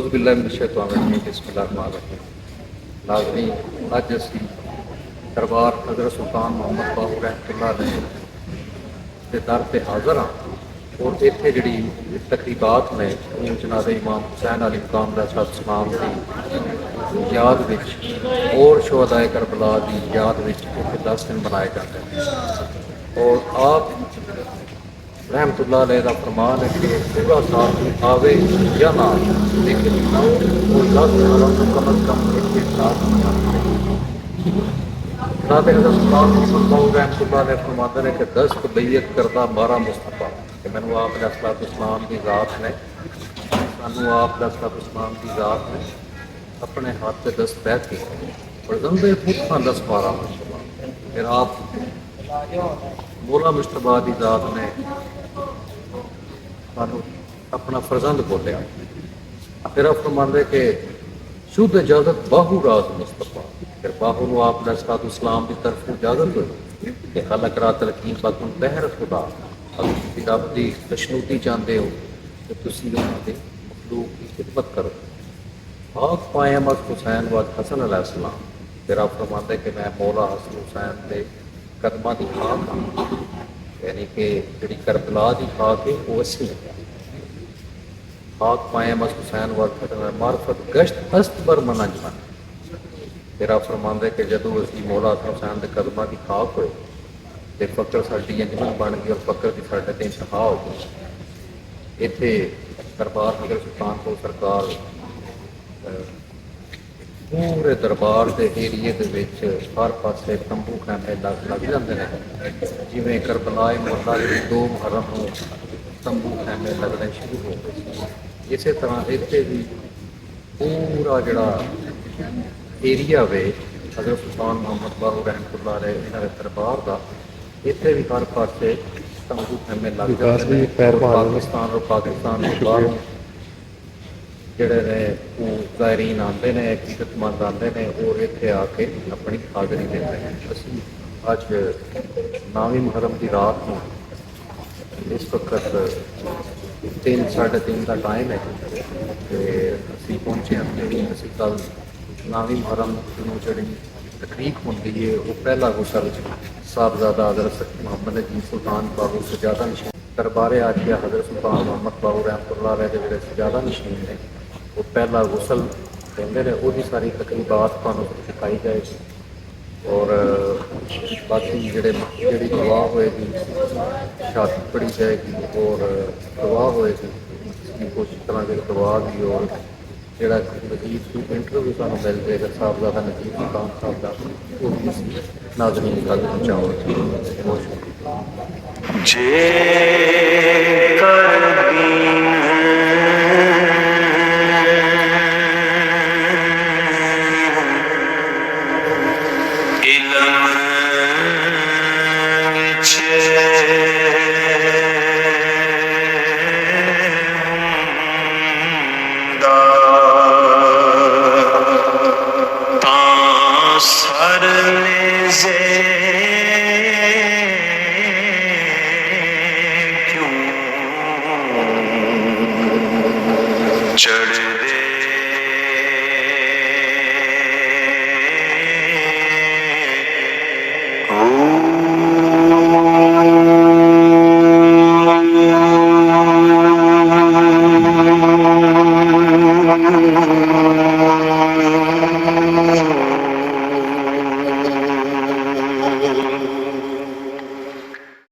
बिस्मिल्लाहिर्रहमानिर्रहीम। नाज़रीन, अज असी दरबार हज़रत सुल्तान मुहम्मद बाहू रहमतुल्लाह अलैह के दर पर हाज़र हाँ और इत्थे जिहड़ी तकरीबात ने जनाब इमाम हुसैन अली मकाम सलाम की याद विच और शुहदाए करबला की याद विच इत्थे 10 दिन मनाए जाते हैं और आप रहमतुल्लाह अलैह का फरमान है कि पूरा साल आवे या ना आवे, लेकिन वो 10 सालों को कम अज कम एक साथ जनाब हज़रत सुल्तान रहमतुल्लाह अलैह फरमाते हैं कि दस्त बैयत करदा बारा मुस्तफा कि मैनू आप इस्लाम की ज़ात ने सानू आप इस्लाम की ज़ात ने अपने हाथ से दस्त पै के बरदंदे पुरखा 10 12 मुस्तफा फिर आप मौला मुश्तबा की ज़ात ने सानू अपना फरजंद बोलिया। फिर आप फरमाते कि शुद्ध इजाजत बाहू राज मुस्तफा, फिर बाहू को आप इस्लाम की तरफ इजाजत हुई कि खलक रा तलकीन बाकुन बहर खुदा, अगर तुम रब की तशनूती चाहते हो तो तुम उन्होंने मखलूक की खिदमत करो। आग पाए मत हुसैन व हसन अलैहिस्सलाम, फिर आप फरमाते कि मैं मौला हसन हुसैन के कदमां की खाक हाँ, यानी कि जी करबला की खाक है वो असी खाक पाए मस हुसैन व मार्फत गश्त हस्त बर मना जमान। फिर आप फरमाते कि जदों असी मौला हसन हुसैन के कदमां की खाक होए तो फकर साडी अंजमन बन गई और फकर की साडे ते इंतहा हो गई। इत्थे दरबार हज़रत सुल्तान को सरकार पूरे दरबार के एरिए के हर पासे तंबू खैमे लग जाते हैं, जिमें करबलाए मोहल्ला के 2 मुहर्रम को तंबू खैमे लगने शुरू हो गए। इस तरह इतने भी पूरा जड़ा एरिया वे हज़रत सुल्तान मुहम्मद बाहू रहमतुल्लाह अलैह इन्हां दे दरबार का इतने भी हर पासे तंबू खैमे लग जाते हैं। पाकिस्तान बाहरों जोड़े ने ज़ायरीन आते हैं, अकीदतमंद आते हैं और इतने आके अपनी हाज़री देते हैं। असी अज 9वीं मुहर्रम की रात को इस वक्त 3 साढ़े 3 का टाइम है तो असी पहुँचे हैं जी असी कल 9वीं मुहर्रम जी तकरीक होती है वो पहला गुसल साहबजादा हज़रत मोहम्मद अजीम सुल्तान बाबू सजादा नशीन दरबारे आखिया हज़रत सुल्तान मुहम्मद बाबू रहमतुल्लाह अलैह के जो सजादा नशीन ने वो पहला गुसल देंगे ने वो सारी तकरीबात तुहानूं सिखाई जाएगी और बाकी जी दुआ होएगी शहादत पढ़ी जाएगी और दुआ होएगी कोशिश करांगे दुआ भी और जोड़ा नजीब की इंटरव्यू सानूं मिल जाएगा साहबजादा नजीब सुल्तान साहब का वो भी नाज़रीन तक पहुँचाओगे। बहुत सर ने